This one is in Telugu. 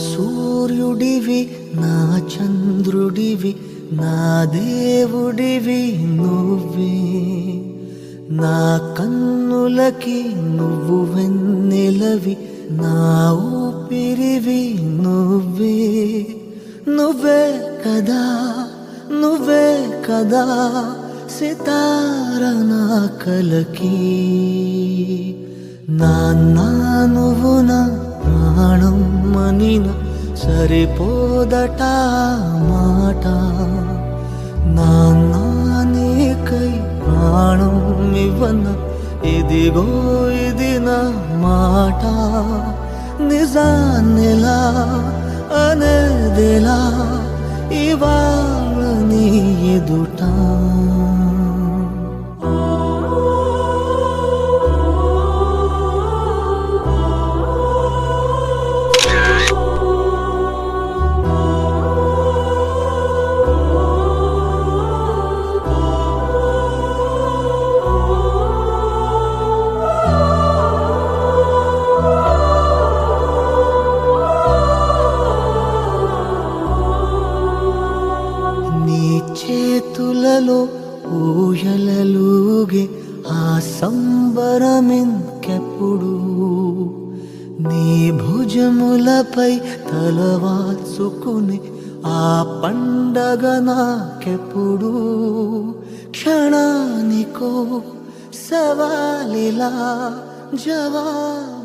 సూర్యుడివి నా చంద్రుడివి నా దేవుడివి నువ్వే నా కన్నులకి నువ్వు వెన్నెలవి నా ఊపిరివి నువ్వే నువ్వే కదా నువ్వే కదా సితార నా కలకి నాన్నా నువ్వు నా ప్రాణం మనిన సరిపోదట మాట నాన్నా నీకై ప్రాణం ఇవ్వన ఇదిగో ఇది నా మాట నిజాన్నిలా అనేదిలా ఇవాళ నీ ఎదుట చేతులలో ఊయలలుగే ఆ సంబరమింకెప్పుడు నీ భుజములపై తలవాల్చుకుని ఆ పండగ నాకెప్పుడు క్షణానికో సవాలిలా జవాబు